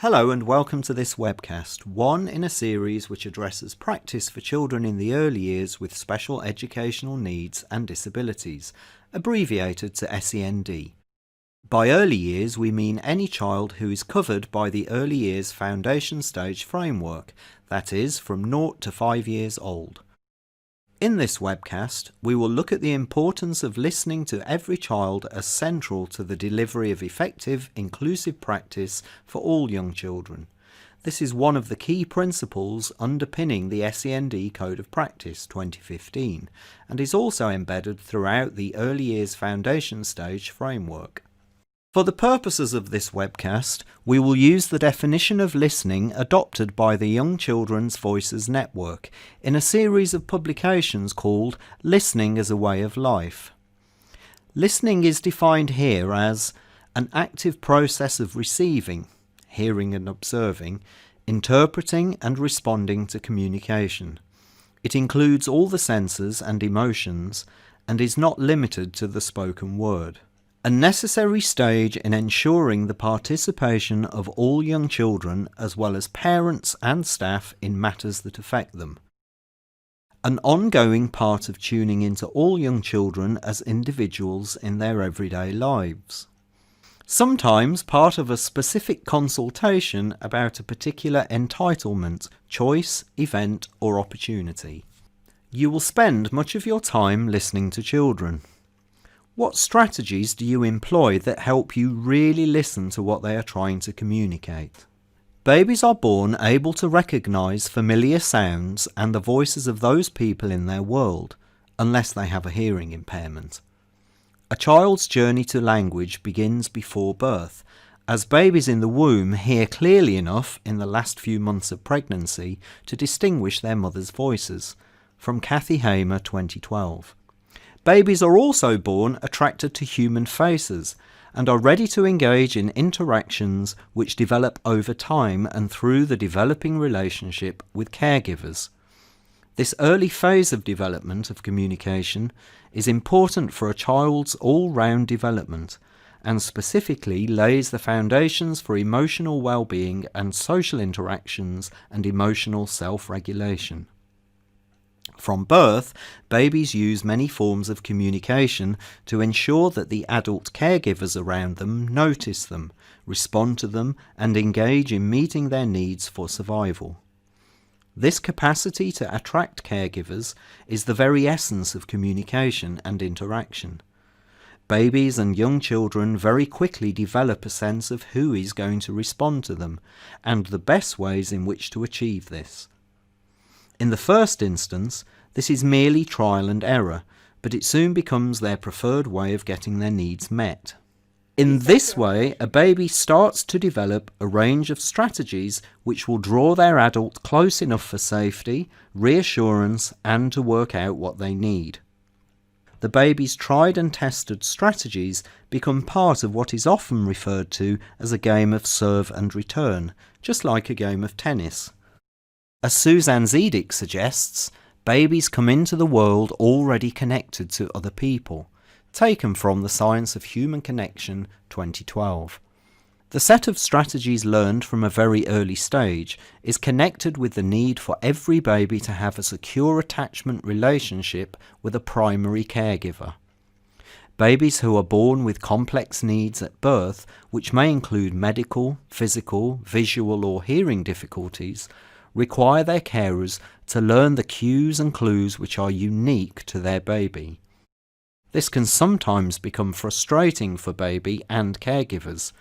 Hello and welcome to this webcast, one in a series which addresses practice for children in the early years with special educational needs and disabilities, abbreviated to SEND. By early years we mean any child who is covered by the Early Years Foundation Stage framework, that is, from 0 to 5 years old. In this webcast, we will look at the importance of listening to every child as central to the delivery of effective, inclusive practice for all young children. This is one of the key principles underpinning the SEND Code of Practice 2015 and is also embedded throughout the Early Years Foundation Stage framework. For the purposes of this webcast, we will use the definition of listening adopted by the Young Children's Voices Network in a series of publications called Listening as a Way of Life. Listening is defined here as an active process of receiving, hearing and observing, interpreting and responding to communication. It includes all the senses and emotions and is not limited to the spoken word. A necessary stage in ensuring the participation of all young children as well as parents and staff in matters that affect them. An ongoing part of tuning into all young children as individuals in their everyday lives. Sometimes part of a specific consultation about a particular entitlement, choice, event or opportunity. You will spend much of your time listening to children. What strategies do you employ that help you really listen to what they are trying to communicate? Babies are born able to recognise familiar sounds and the voices of those people in their world, unless they have a hearing impairment. A child's journey to language begins before birth, as babies in the womb hear clearly enough in the last few months of pregnancy to distinguish their mother's voices. From Kathy Hamer, 2012. Babies are also born attracted to human faces and are ready to engage in interactions which develop over time and through the developing relationship with caregivers. This early phase of development of communication is important for a child's all-round development and specifically lays the foundations for emotional well-being and social interactions and emotional self-regulation. From birth, babies use many forms of communication to ensure that the adult caregivers around them notice them, respond to them, and engage in meeting their needs for survival. This capacity to attract caregivers is the very essence of communication and interaction. Babies and young children very quickly develop a sense of who is going to respond to them, and the best ways in which to achieve this. In the first instance, this is merely trial and error, but it soon becomes their preferred way of getting their needs met. In this way, a baby starts to develop a range of strategies which will draw their adult close enough for safety, reassurance, and to work out what they need. The baby's tried and tested strategies become part of what is often referred to as a game of serve and return, just like a game of tennis. As Suzanne Zedick suggests, babies come into the world already connected to other people, taken from the Science of Human Connection 2012. The set of strategies learned from a very early stage is connected with the need for every baby to have a secure attachment relationship with a primary caregiver. Babies who are born with complex needs at birth, which may include medical, physical, visual or hearing difficulties, require their carers to learn the cues and clues which are unique to their baby. This can sometimes become frustrating for baby and caregivers,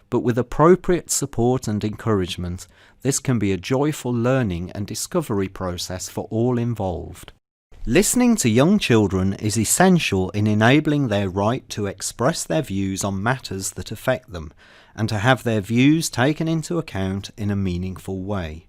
but with appropriate support and encouragement, this can be a joyful learning and discovery process for all involved. Listening to young children is essential in enabling their right to express their views on matters that affect them, and to have their views taken into account in a meaningful way.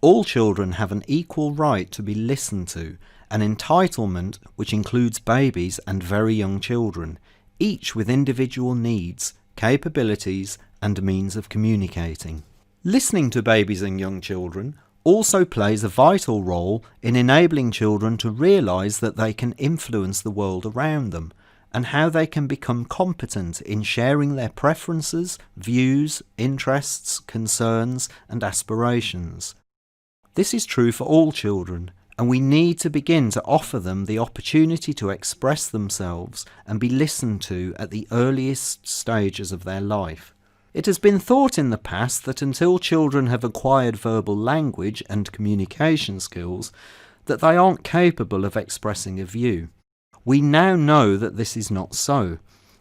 All children have an equal right to be listened to, an entitlement which includes babies and very young children, each with individual needs, capabilities and means of communicating. Listening to babies and young children also plays a vital role in enabling children to realise that they can influence the world around them and how they can become competent in sharing their preferences, views, interests, concerns, and aspirations. This is true for all children, and we need to begin to offer them the opportunity to express themselves and be listened to at the earliest stages of their life. It has been thought in the past that until children have acquired verbal language and communication skills, that they aren't capable of expressing a view. We now know that this is not so,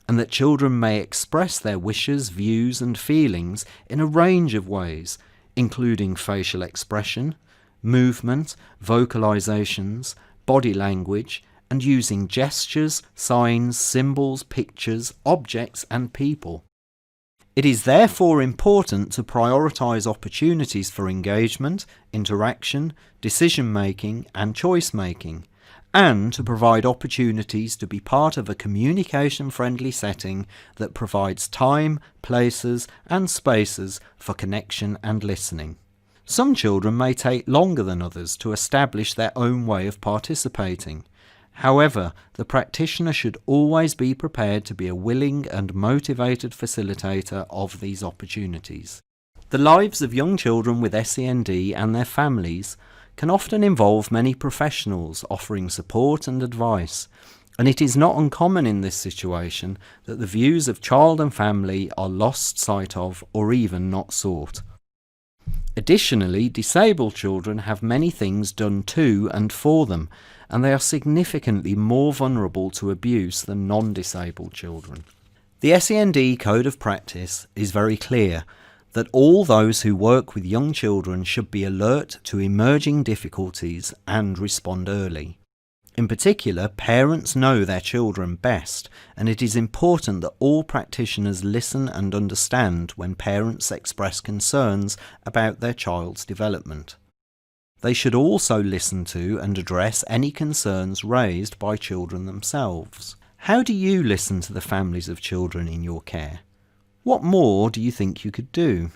and that children may express their wishes, views, and feelings in a range of ways, including facial expression, movement, vocalizations, body language, and using gestures, signs, symbols, pictures, objects, and people. It is therefore important to prioritize opportunities for engagement, interaction, decision-making, and choice-making, and to provide opportunities to be part of a communication-friendly setting that provides time, places, and spaces for connection and listening. Some children may take longer than others to establish their own way of participating. However, the practitioner should always be prepared to be a willing and motivated facilitator of these opportunities. The lives of young children with SEND and their families can often involve many professionals offering support and advice, and it is not uncommon in this situation that the views of child and family are lost sight of or even not sought. Additionally, disabled children have many things done to and for them, and they are significantly more vulnerable to abuse than non-disabled children. The SEND Code of Practice is very clear that all those who work with young children should be alert to emerging difficulties and respond early. In particular, parents know their children best, and it is important that all practitioners listen and understand when parents express concerns about their child's development. They should also listen to and address any concerns raised by children themselves. How do you listen to the families of children in your care? What more do you think you could do?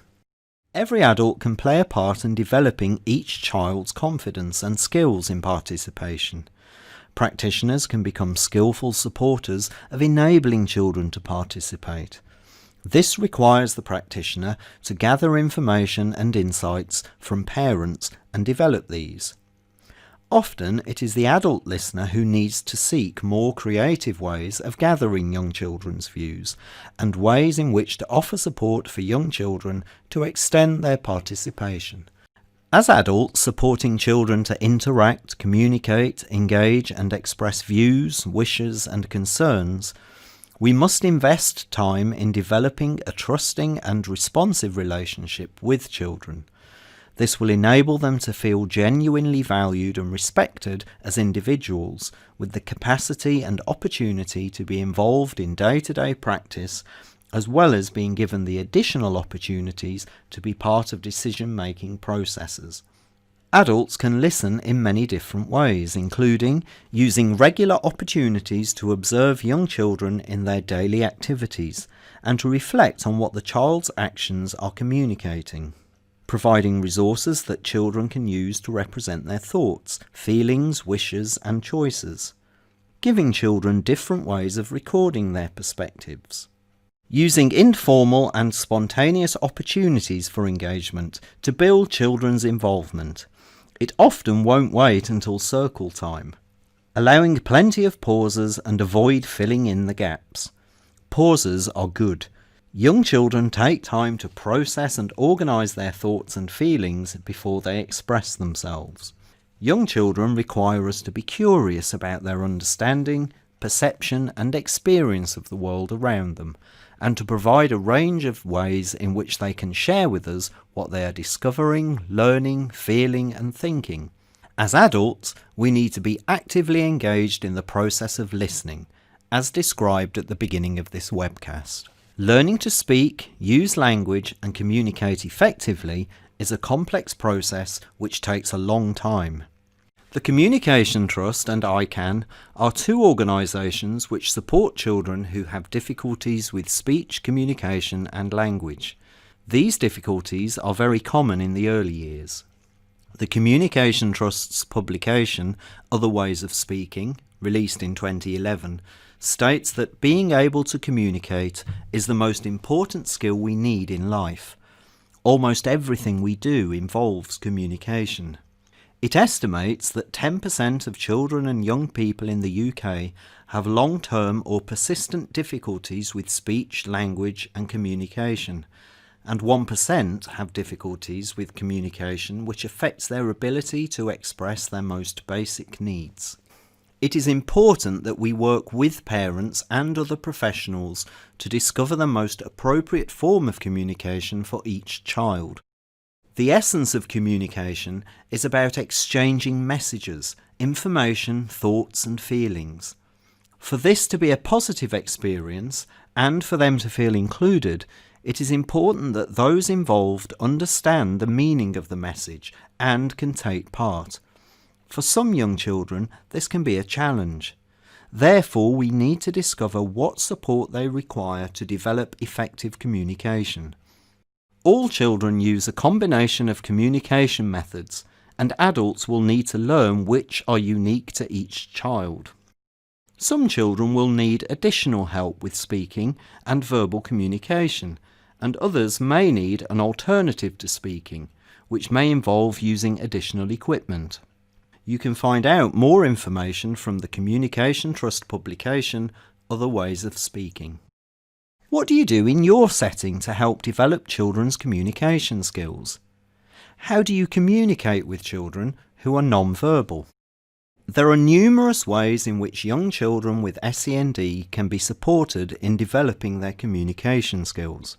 Every adult can play a part in developing each child's confidence and skills in participation. Practitioners can become skillful supporters of enabling children to participate. This requires the practitioner to gather information and insights from parents and develop these. Often it is the adult listener who needs to seek more creative ways of gathering young children's views and ways in which to offer support for young children to extend their participation. As adults supporting children to interact, communicate, engage and express views, wishes and concerns, we must invest time in developing a trusting and responsive relationship with children. This will enable them to feel genuinely valued and respected as individuals, with the capacity and opportunity to be involved in day-to-day practice, as well as being given the additional opportunities to be part of decision-making processes. Adults can listen in many different ways, including using regular opportunities to observe young children in their daily activities and to reflect on what the child's actions are communicating. Providing resources that children can use to represent their thoughts, feelings, wishes and choices. Giving children different ways of recording their perspectives. Using informal and spontaneous opportunities for engagement to build children's involvement. It often won't wait until circle time. Allowing plenty of pauses and avoid filling in the gaps. Pauses are good. Young children take time to process and organise their thoughts and feelings before they express themselves. Young children require us to be curious about their understanding, perception and experience of the world around them, and to provide a range of ways in which they can share with us what they are discovering, learning, feeling and thinking. As adults, we need to be actively engaged in the process of listening, as described at the beginning of this webcast. Learning to speak, use language and communicate effectively is a complex process which takes a long time. The Communication Trust and ICANN are two organisations which support children who have difficulties with speech, communication and language. These difficulties are very common in the early years. The Communication Trust's publication, Other Ways of Speaking, released in 2011, states that being able to communicate is the most important skill we need in life. Almost everything we do involves communication. It estimates that 10% of children and young people in the UK have long-term or persistent difficulties with speech, language and communication, and 1% have difficulties with communication which affects their ability to express their most basic needs. It is important that we work with parents and other professionals to discover the most appropriate form of communication for each child. The essence of communication is about exchanging messages, information, thoughts and feelings. For this to be a positive experience and for them to feel included, it is important that those involved understand the meaning of the message and can take part. For some young children, this can be a challenge. Therefore, we need to discover what support they require to develop effective communication. All children use a combination of communication methods, and adults will need to learn which are unique to each child. Some children will need additional help with speaking and verbal communication, and others may need an alternative to speaking, which may involve using additional equipment. You can find out more information from the Communication Trust publication, Other Ways of Speaking. What do you do in your setting to help develop children's communication skills? How do you communicate with children who are non-verbal? There are numerous ways in which young children with SEND can be supported in developing their communication skills.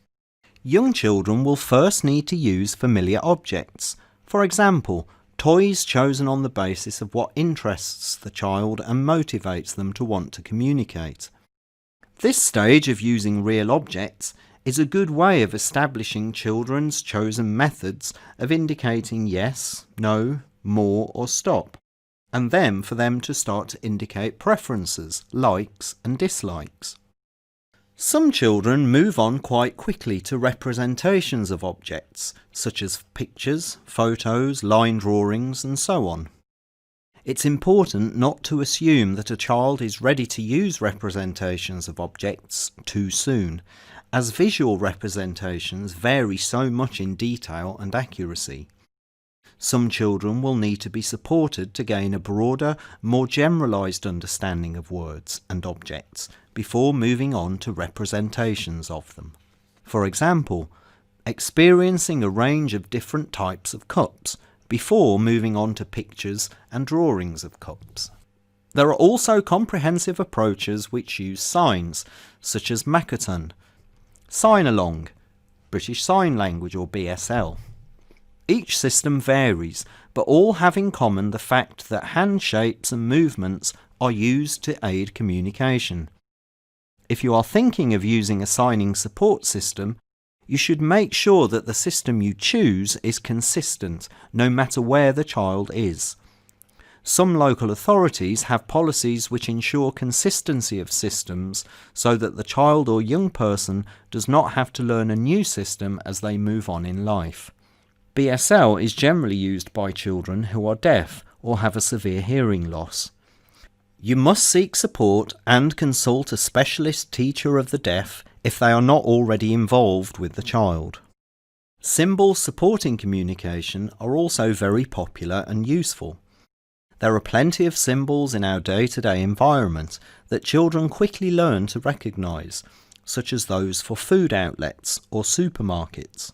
Young children will first need to use familiar objects. For example, toys chosen on the basis of what interests the child and motivates them to want to communicate. This stage of using real objects is a good way of establishing children's chosen methods of indicating yes, no, more or stop, and then for them to start to indicate preferences, likes and dislikes. Some children move on quite quickly to representations of objects, such as pictures, photos, line drawings, and so on. It's important not to assume that a child is ready to use representations of objects too soon, as visual representations vary so much in detail and accuracy. Some children will need to be supported to gain a broader, more generalised understanding of words and objects before moving on to representations of them. For example, experiencing a range of different types of cups before moving on to pictures and drawings of cups. There are also comprehensive approaches which use signs, such as Makaton, Sign Along, British Sign Language or BSL. Each system varies, but all have in common the fact that hand shapes and movements are used to aid communication. If you are thinking of using a signing support system, you should make sure that the system you choose is consistent, no matter where the child is. Some local authorities have policies which ensure consistency of systems so that the child or young person does not have to learn a new system as they move on in life. BSL is generally used by children who are deaf or have a severe hearing loss. You must seek support and consult a specialist teacher of the deaf if they are not already involved with the child. Symbols supporting communication are also very popular and useful. There are plenty of symbols in our day-to-day environment that children quickly learn to recognise, such as those for food outlets or supermarkets.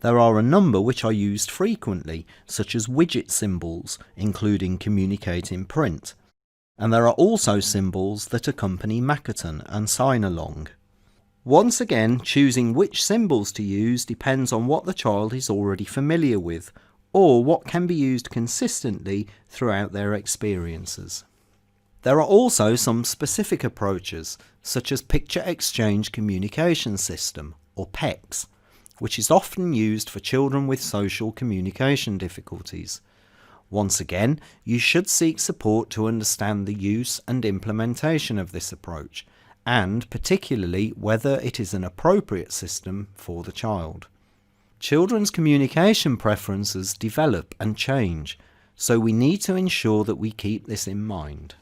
There are a number which are used frequently, such as widget symbols, including Communicate in Print. And there are also symbols that accompany Makaton and Sign Along. Once again, choosing which symbols to use depends on what the child is already familiar with, or what can be used consistently throughout their experiences. There are also some specific approaches, such as Picture Exchange Communication System, or PECS, which is often used for children with social communication difficulties. Once again, you should seek support to understand the use and implementation of this approach, and particularly whether it is an appropriate system for the child. Children's communication preferences develop and change, so we need to ensure that we keep this in mind.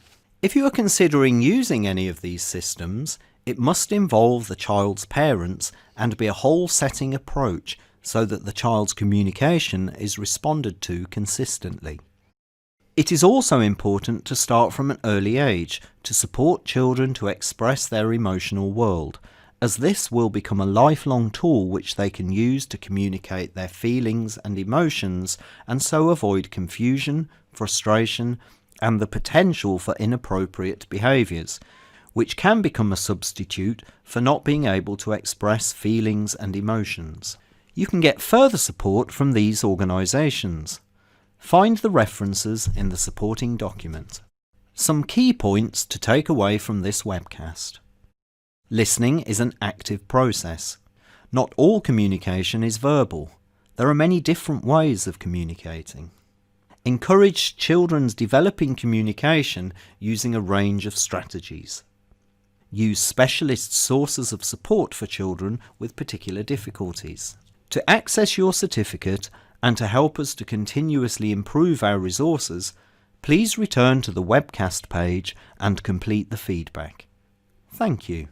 If you are considering using any of these systems, it must involve the child's parents and be a whole-setting approach so that the child's communication is responded to consistently. It is also important to start from an early age to support children to express their emotional world, as this will become a lifelong tool which they can use to communicate their feelings and emotions and so avoid confusion, frustration, and the potential for inappropriate behaviours, which can become a substitute for not being able to express feelings and emotions. You can get further support from these organisations. Find the references in the supporting document. Some key points to take away from this webcast. Listening is an active process. Not all communication is verbal. There are many different ways of communicating. Encourage children's developing communication using a range of strategies. Use specialist sources of support for children with particular difficulties. To access your certificate and to help us to continuously improve our resources, please return to the webcast page and complete the feedback. Thank you.